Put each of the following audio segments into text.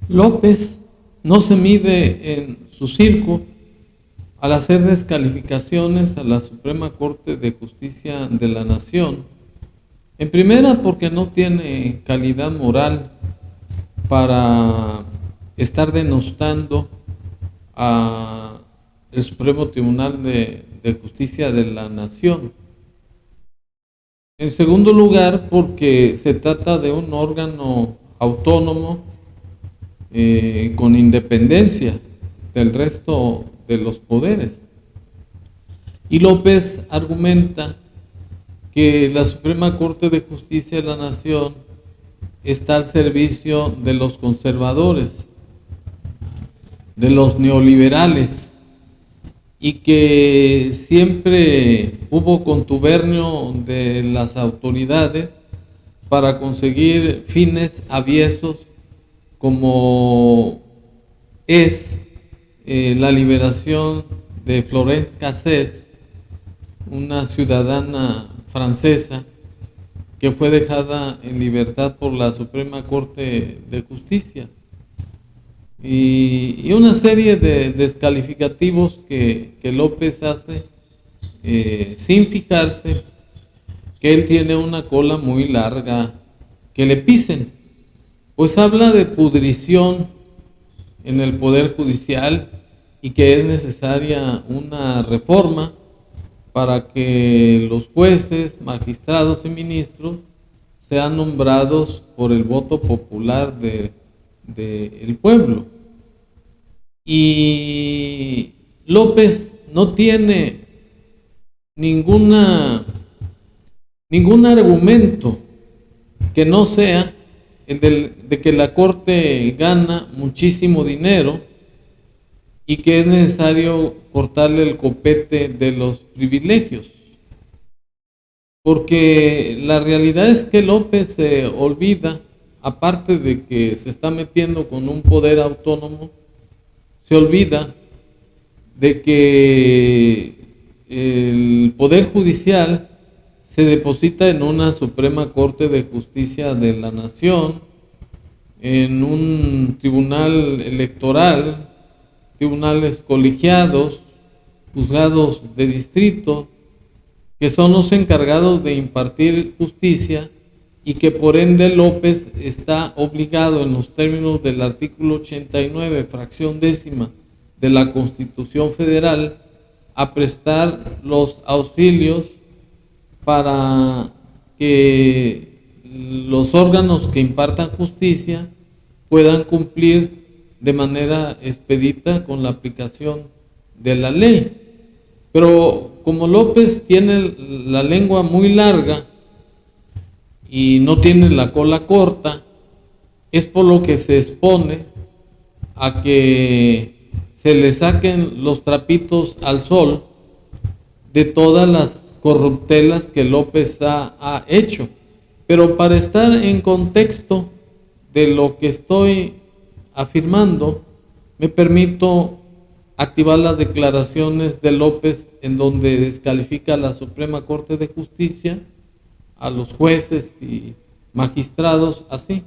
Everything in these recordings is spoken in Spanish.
López no se mide en su circo al hacer descalificaciones a la Suprema Corte de Justicia de la Nación. En primera, porque no tiene calidad moral para estar denostando a el Supremo Tribunal de Justicia de la Nación. En segundo lugar, porque se trata de un órgano autónomo con independencia del resto de los poderes. Y López argumenta que la Suprema Corte de Justicia de la Nación está al servicio de los conservadores, de los neoliberales, y que siempre hubo contubernio de las autoridades para conseguir fines aviesos como es la liberación de Florence Cassés, una ciudadana francesa que fue dejada en libertad por la Suprema Corte de Justicia. Y una serie de descalificativos que López hace sin fijarse que él tiene una cola muy larga que le pisen. Pues habla de pudrición en el Poder Judicial y que es necesaria una reforma para que los jueces, magistrados y ministros sean nombrados por el voto popular del pueblo. Y López no tiene ningún argumento que no sea el de que la Corte gana muchísimo dinero y que es necesario cortarle el copete de los privilegios. Porque la realidad es que López se olvida, aparte de que se está metiendo con un poder autónomo, se olvida de que el Poder Judicial se deposita en una Suprema Corte de Justicia de la Nación, en un tribunal electoral, tribunales colegiados, juzgados de distrito, que son los encargados de impartir justicia y que por ende López está obligado en los términos del artículo 89, fracción décima de la Constitución Federal, a prestar los auxilios para que los órganos que impartan justicia puedan cumplir de manera expedita con la aplicación de la ley. Pero como López tiene la lengua muy larga y no tiene la cola corta, es por lo que se expone a que se le saquen los trapitos al sol de todas las corruptelas que López ha hecho. Pero para estar en contexto de lo que estoy afirmando, me permito activar las declaraciones de López en donde descalifica a la Suprema Corte de Justicia, a los jueces y magistrados así.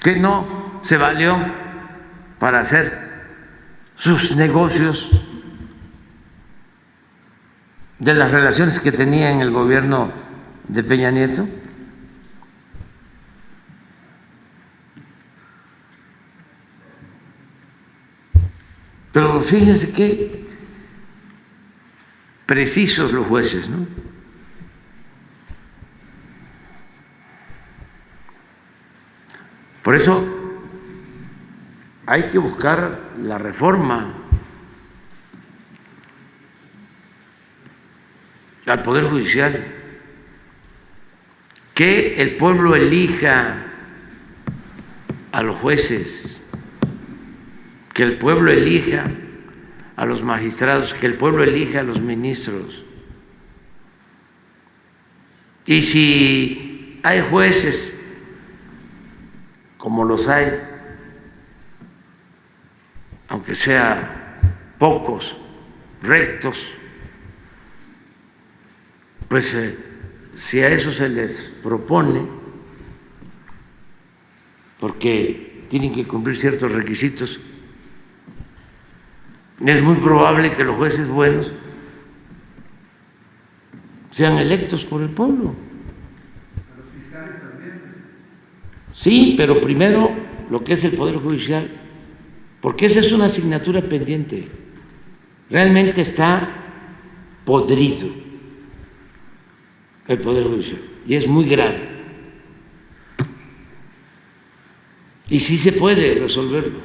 Que no se valió para hacer sus negocios de las relaciones que tenía en el gobierno de Peña Nieto. Pero fíjense qué precisos los jueces, ¿no? Por eso hay que buscar la reforma al Poder Judicial, que el pueblo elija a los jueces, que el pueblo elija a los magistrados, que el pueblo elija a los ministros. Y si hay jueces, como los hay, aunque sea pocos, rectos, pues si a eso se les propone porque tienen que cumplir ciertos requisitos. Es muy probable que los jueces buenos sean electos por el pueblo. Sí, pero primero lo que es el Poder Judicial, porque esa es una asignatura pendiente. Realmente está podrido el Poder Judicial y es muy grave. Y sí se puede resolverlo.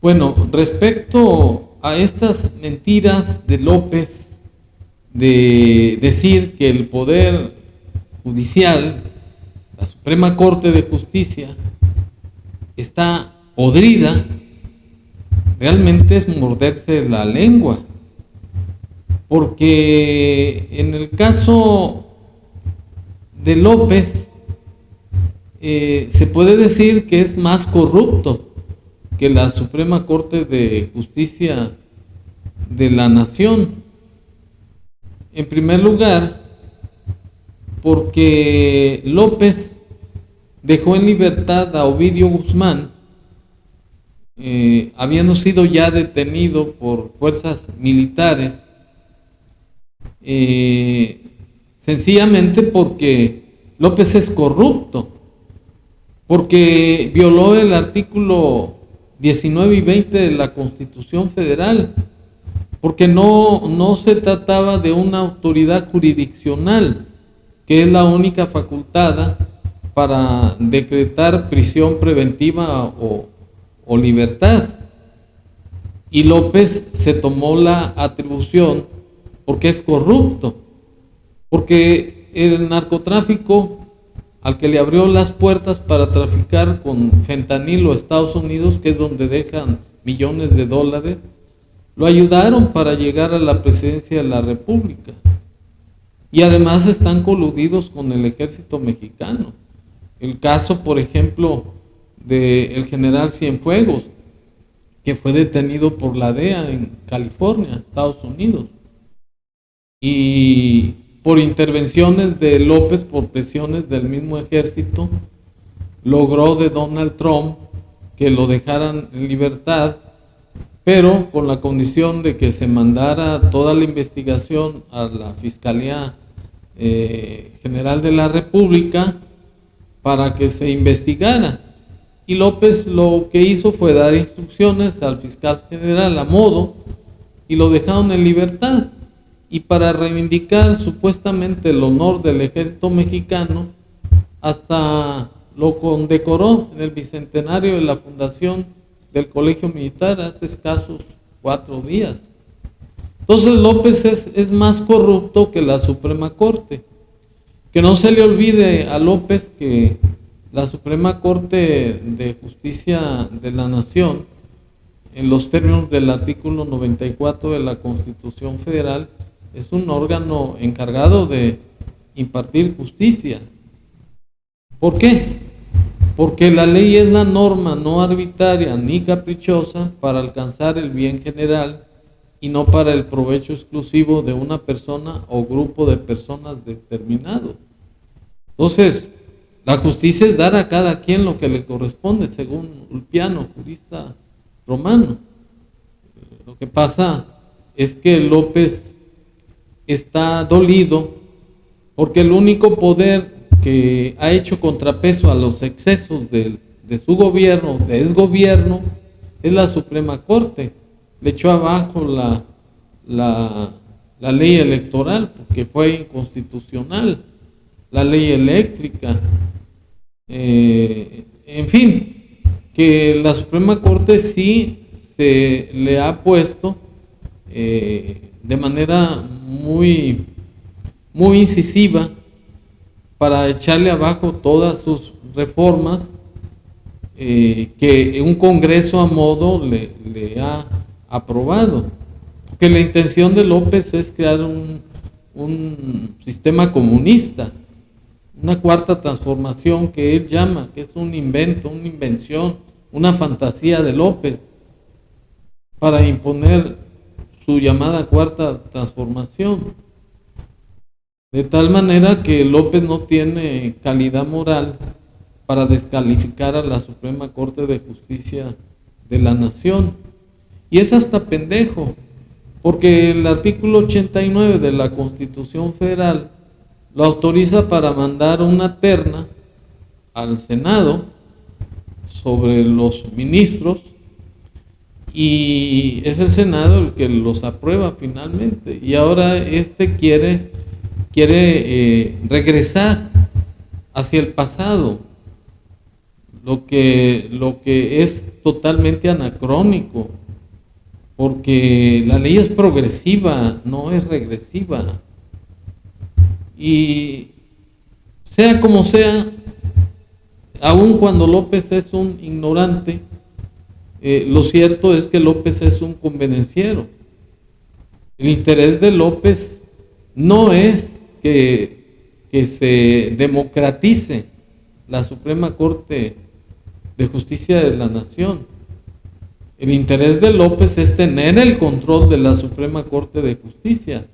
Bueno, respecto a estas mentiras de López, de decir que el Poder Judicial, la Suprema Corte de Justicia, está podrida, realmente es morderse la lengua, porque en el caso de López se puede decir que es más corrupto que la Suprema Corte de Justicia de la Nación. En primer lugar, porque López dejó en libertad a Ovidio Guzmán, habiendo sido ya detenido por fuerzas militares, sencillamente porque López es corrupto, porque violó el artículo 19 y 20 de la Constitución Federal, porque no se trataba de una autoridad jurisdiccional, que es la única facultada para decretar prisión preventiva o libertad. Y López se tomó la atribución porque es corrupto, porque el narcotráfico al que le abrió las puertas para traficar con fentanilo a Estados Unidos, que es donde dejan millones de dólares, lo ayudaron para llegar a la presidencia de la República. Y además están coludidos con el ejército mexicano. El caso, por ejemplo, del general Cienfuegos, que fue detenido por la DEA en California, Estados Unidos. Y por intervenciones de López, por presiones del mismo ejército, logró de Donald Trump que lo dejaran en libertad, pero con la condición de que se mandara toda la investigación a la Fiscalía General de la República para que se investigara. Y López lo que hizo fue dar instrucciones al fiscal general a modo y lo dejaron en libertad. Y para reivindicar supuestamente el honor del ejército mexicano, hasta lo condecoró en el bicentenario de la fundación del Colegio Militar hace escasos 4 días. Entonces López es más corrupto que la Suprema Corte. Que no se le olvide a López que la Suprema Corte de Justicia de la Nación, en los términos del artículo 94 de la Constitución Federal, es un órgano encargado de impartir justicia. ¿Por qué? Porque la ley es la norma no arbitraria ni caprichosa para alcanzar el bien general y no para el provecho exclusivo de una persona o grupo de personas determinado. Entonces, la justicia es dar a cada quien lo que le corresponde, según Ulpiano, jurista romano. Lo que pasa es que López está dolido porque el único poder que ha hecho contrapeso a los excesos de su gobierno, de desgobierno, es la Suprema Corte. Le echó abajo la ley electoral porque fue inconstitucional, la ley eléctrica, en fin, que la Suprema Corte sí se le ha puesto de manera muy incisiva para echarle abajo todas sus reformas que un Congreso a modo le ha aprobado. Porque la intención de López es crear un sistema comunista, una cuarta transformación que él llama, que es un invento, una invención, una fantasía de López para imponer su llamada cuarta transformación. De tal manera que López no tiene calidad moral para descalificar a la Suprema Corte de Justicia de la Nación. Y es hasta pendejo, porque el artículo 89 de la Constitución Federal lo autoriza para mandar una terna al Senado sobre los ministros, y es el Senado el que los aprueba finalmente. Y ahora quiere regresar hacia el pasado, lo que es totalmente anacrónico, porque la ley es progresiva, no es regresiva. Y sea como sea, aun cuando López es un ignorante, lo cierto es que López es un convenenciero. El interés de López no es que se democratice la Suprema Corte de Justicia de la Nación. El interés de López es tener el control de la Suprema Corte de Justicia,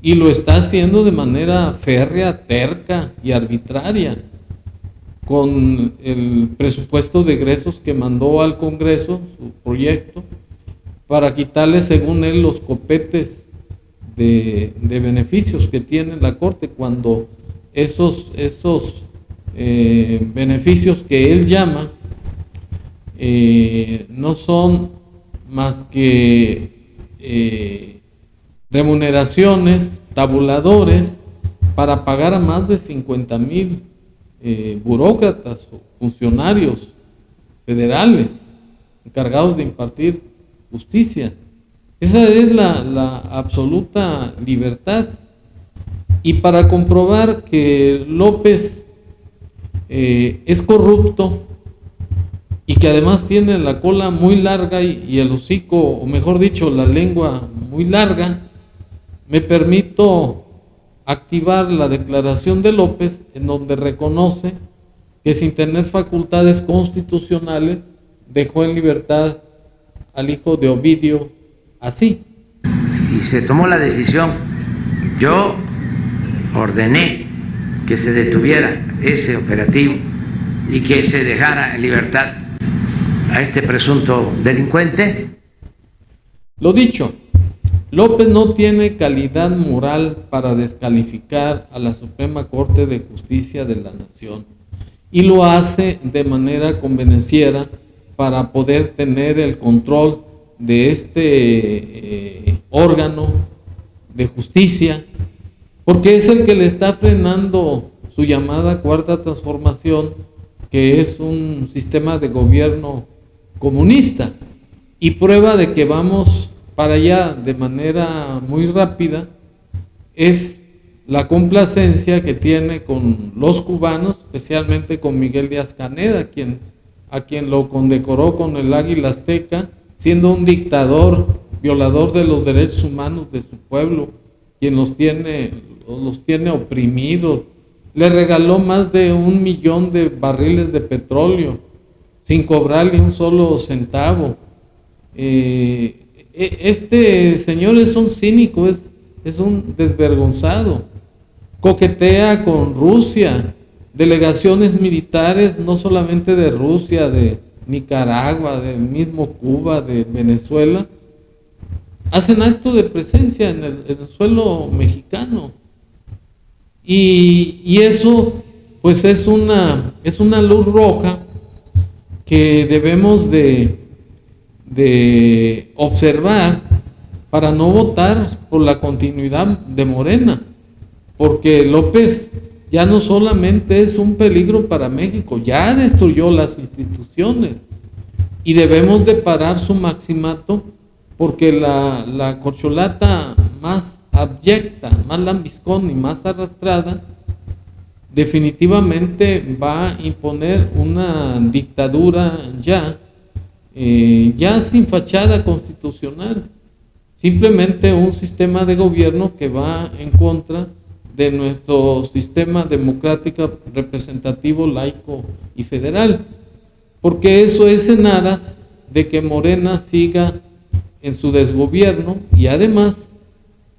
y lo está haciendo de manera férrea, terca y arbitraria, con el presupuesto de egresos que mandó al Congreso, su proyecto, para quitarle, según él, los copetes de beneficios que tiene la Corte, cuando esos beneficios que él llama no son más que remuneraciones, tabuladores, para pagar a más de 50,000 burócratas o funcionarios federales encargados de impartir justicia. Esa es la absoluta libertad. Y para comprobar que López es corrupto y que además tiene la cola muy larga y el hocico, o mejor dicho, la lengua muy larga, me permito activar la declaración de López, en donde reconoce que sin tener facultades constitucionales dejó en libertad al hijo de Ovidio así. Y se tomó la decisión. Yo ordené que se detuviera ese operativo y que se dejara en libertad a este presunto delincuente. Lo dicho, López no tiene calidad moral para descalificar a la Suprema Corte de Justicia de la Nación, y lo hace de manera convenenciera para poder tener el control de este órgano de justicia, porque es el que le está frenando su llamada cuarta transformación, que es un sistema de gobierno comunista. Y prueba de que vamos para allá de manera muy rápida es la complacencia que tiene con los cubanos, especialmente con Miguel Díaz-Canel, a quien lo condecoró con el Águila Azteca, siendo un dictador, violador de los derechos humanos de su pueblo, quien los tiene oprimidos. Le regaló más de 1 millón de barriles de petróleo sin cobrarle un solo centavo. Este señor es un cínico, es un desvergonzado. Coquetea con Rusia, delegaciones militares, no solamente de Rusia, de Nicaragua, del mismo Cuba, de Venezuela, hacen acto de presencia en el suelo mexicano. Y eso, pues, es una luz roja que debemos de observar para no votar por la continuidad de Morena, porque López ya no solamente es un peligro para México, ya destruyó las instituciones, y debemos de parar su maximato, porque la corcholata más abyecta, más lambiscón y más arrastrada definitivamente va a imponer una dictadura ya sin fachada constitucional, simplemente un sistema de gobierno que va en contra de nuestro sistema democrático, representativo, laico y federal, porque eso es en aras de que Morena siga en su desgobierno y además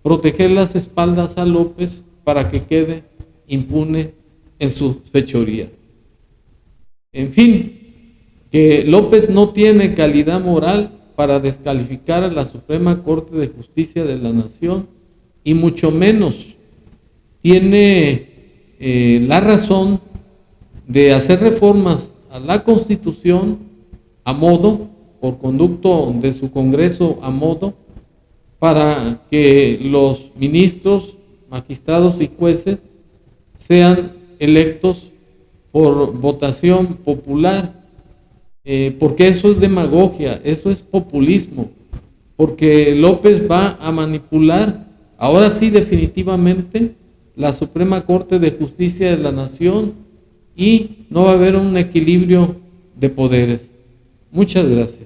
proteger las espaldas a López para que quede impune en su fechoría. En fin, que López no tiene calidad moral para descalificar a la Suprema Corte de Justicia de la Nación, y mucho menos tiene la razón de hacer reformas a la Constitución a modo, por conducto de su Congreso a modo, para que los ministros, magistrados y jueces sean electos por votación popular, porque eso es demagogia, eso es populismo, porque López va a manipular, ahora sí definitivamente, la Suprema Corte de Justicia de la Nación, y no va a haber un equilibrio de poderes. Muchas gracias.